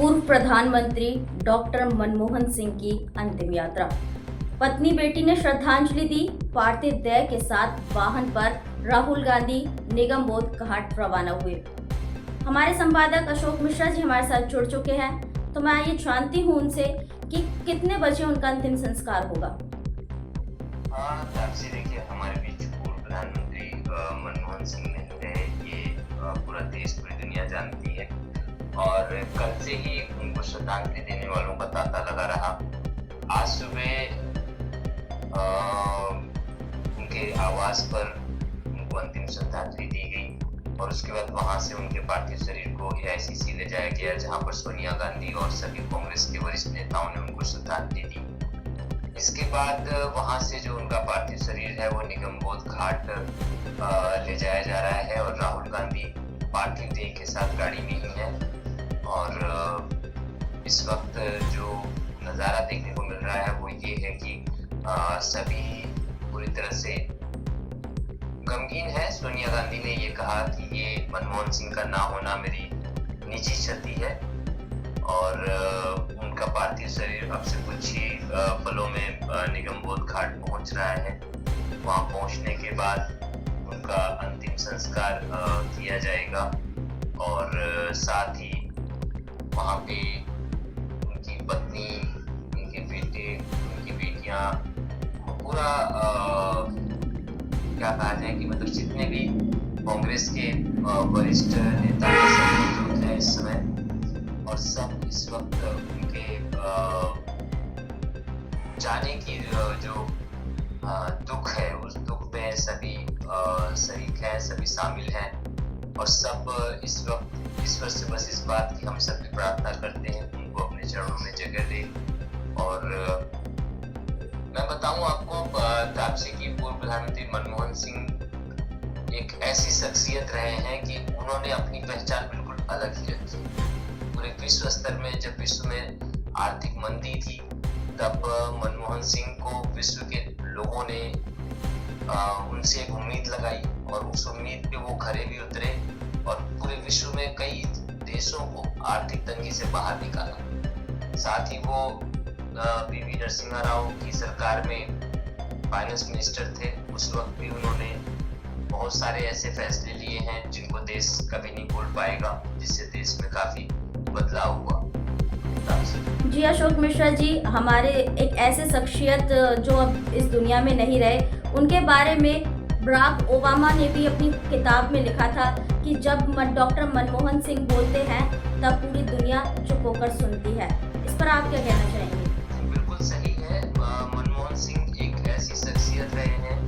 पूर्व प्रधानमंत्री डॉक्टर मनमोहन सिंह की अंतिम यात्रा। पत्नी बेटी ने श्रद्धांजलि दी। पार्थिव देह के साथ वाहन पर राहुल गांधी निगम बोध घाट रवाना हुए। हमारे संपादक अशोक मिश्रा जी हमारे साथ जुड़ चुके हैं, तो मैं ये जानती हूँ उनसे कि कितने बजे उनका अंतिम संस्कार होगा। देखिए, हमारे बीच पूर्व प्रधानमंत्री मनमोहन सिंह नहीं रहे, ये पूरा देश पूरी दुनिया जानती है और कल से ही उनको श्रद्धांजलि देने वालों का तांता लगा रहा। आज सुबह उनके आवास पर उनको अंतिम श्रद्धांजलि दी गई और उसके बाद वहां से उनके पार्थिव शरीर को एआईसीसी ले जाया गया, जहां पर सोनिया गांधी और सभी कांग्रेस के वरिष्ठ नेताओं ने उनको श्रद्धांजलि दी। इसके बाद वहां से जो उनका पार्थिव शरीर है वो निगम बोध घाट ले जाया जा रहा है और राहुल गांधी पार्थिव देह के साथ गाड़ी में ही है। और इस वक्त जो नज़ारा देखने को मिल रहा है वो ये है कि सभी पूरी तरह से गमगीन है। सोनिया गांधी ने ये कहा कि ये मनमोहन सिंह का ना होना मेरी निजी क्षति है और उनका पार्थिव शरीर अब से कुछ ही पलों में निगम बोध घाट पहुंच रहा है। वहां पहुंचने के बाद उनका अंतिम संस्कार किया जाएगा और साथ ही वहां पे उनकी पत्नी, उनके बेटे, उनकी बेटियां, पूरा क्या कहा जाए कि मतलब जितने भी कांग्रेस के वरिष्ठ नेता मौजूद हैं इस समय और सब इस वक्त उनके जाने की जो दुख है उस दुख में सभी शरीक हैं, सभी शामिल हैं और सब इस वक्त ईश्वर से बस इस बात की हम सभी प्रार्थना करते हैं उनको अपने चरणों में जगह दे। और मैं बताऊं आपको तापसी की पूर्व प्रधानमंत्री मनमोहन सिंह एक ऐसी शख्सियत रहे हैं कि उन्होंने अपनी पहचान बिल्कुल अलग ही रखी। पूरे विश्व स्तर में जब विश्व में आर्थिक मंदी थी तब मनमोहन सिंह को विश्व के लोगों ने उनसे एक उम्मीद लगाई और उस उम्मीद पे वो खरे भी उतरे और पूरे विश्व में कई देशों को आर्थिक तंगी से बाहर निकाला। साथ ही वो पीवी नरसिम्हा राव की सरकार में फाइनेंस मिनिस्टर थे। उस वक्त भी उन्होंने बहुत सारे ऐसे फैसले लिए हैं जिनको देश कभी नहीं भूल पाएगा, जिससे देश में काफी बदलाव हुआ। जी अशोक मिश्रा जी, हमारे एक ऐसे शख्सियत जो अब इस दुनिया में नहीं रहे, उनके बारे में बराक ओबामा ने भी अपनी किताब में लिखा था कि जब डॉक्टर मनमोहन सिंह बोलते हैं तब पूरी दुनिया चुप होकर सुनती है। इस पर आप क्या कहना चाहेंगे? बिल्कुल सही है। मनमोहन सिंह एक ऐसी शख्सियत रहे हैं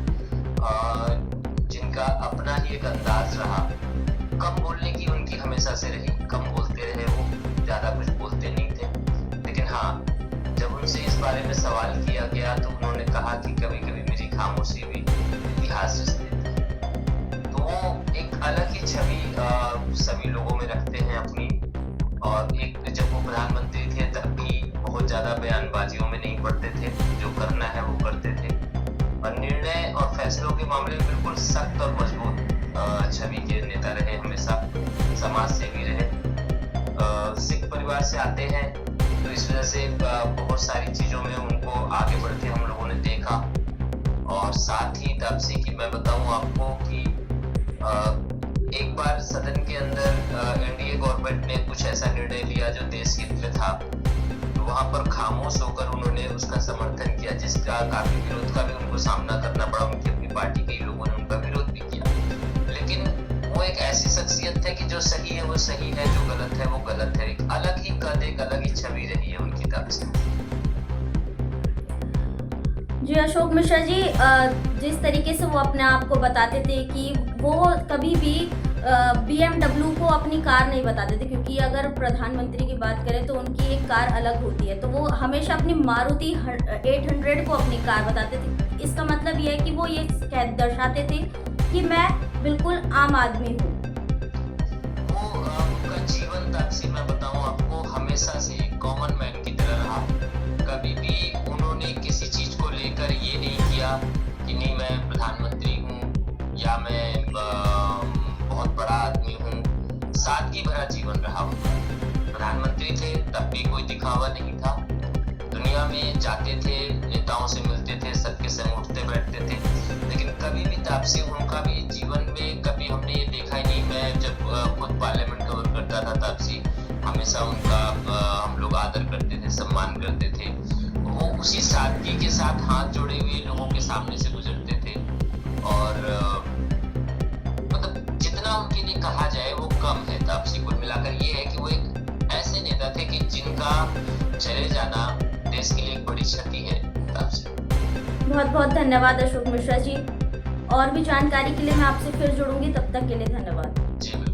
जिनका अपना ही एक अंदाज रहा। कम बोलने की उनकी हमेशा से रही, कम बोलते रहे वो, ज्यादा कुछ बोलते नहीं थे। लेकिन हाँ, जब उनसे इस बारे में सवाल किया गया तो उन्होंने कहा कि कभी कभी मेरी खामोशी भी इतिहास रच देती है। तो वो एक अलग ही छवि सभी लोगों में रखते हैं अपनी। और एक जब वो प्रधानमंत्री थे तब भी बहुत ज्यादा बयानबाजियों में नहीं पड़ते थे, जो करना है वो करते थे और निर्णय और फैसलों के मामले में बिल्कुल सख्त और मजबूत छवि के नेता रहे, हमेशा समाज सेवी रहे। सिख परिवार से आते हैं तो इस वजह से बहुत सारी चीजों में उनको आगे बढ़ते हम लोगों ने देखा। और साथ ही तापसी की मैं बताऊं आपको कि एक बार सदन के अंदर एनडीए गवर्नमेंट ने कुछ ऐसा निर्णय लिया जो देश हित में था, तो वहां पर खामोश होकर उन्होंने उसका समर्थन किया, जिसका काफी विरोध का भी उनको सामना करना पड़ा। उनकी अपनी पार्टी के लोगों ने उनका विरोध भी किया, लेकिन वो एक ऐसी शख्सियत है कि जो सही है वो सही है, जो गलत है वो गलत है। एक अलग ही कद, एक अलग ही छवि रही है उनकी तरफ से। जी अशोक मिश्रा जी, जिस तरीके से वो अपने आप को बताते थे कि वो कभी भी BMW को अपनी कार नहीं बताते थे, क्योंकि अगर प्रधानमंत्री की बात करें तो उनकी एक कार अलग होती है, तो वो हमेशा अपनी मारुति 800 को अपनी कार बताते थे। इसका मतलब ये है कि वो ये दर्शाते थे कि मैं बिल्कुल आम आदमी हूँ। वो उनका जीवन तापसी मैं बताऊं आपको हमेशा से एक कॉमन मैन की तरह रहा। कभी भी उन्होंने किसी चीज को लेकर ये नहीं किया कि नहीं मैं प्रधानमंत्री हूँ या मैं बहुत बड़ा आदमी हूँ। सादगी भरा जीवन रहा उनका। प्रधानमंत्री थे तब भी कोई दिखावा नहीं था। दुनिया में जाते थे, नेताओं से मिलते थे, सबके संग उठते बैठते थे, लेकिन कभी भी तापसी उनका भी जीवन में कभी हमने ये देखा ही नहीं। मैं जब खुद पार्लियामेंट कवर करता था, तापसी हमेशा उनका हम लोग आदर करते थे, सम्मान करते थे। वो उसी सादगी के साथ हाथ जोड़े हुए लोगों के सामने से गुजरते थे और मतलब जितना उनके लिए कहा जाए वो कम है। तापसी कुल मिलाकर ये है कि वो एक ऐसे नेता थे कि जिनका चले जाना देश के लिए एक बड़ी क्षति है। तापसी बहुत बहुत धन्यवाद अशोक मिश्रा जी। और भी जानकारी के लिए मैं आपसे फिर जुड़ूंगी, तब तक के लिए धन्यवाद। जी बिल्कुल।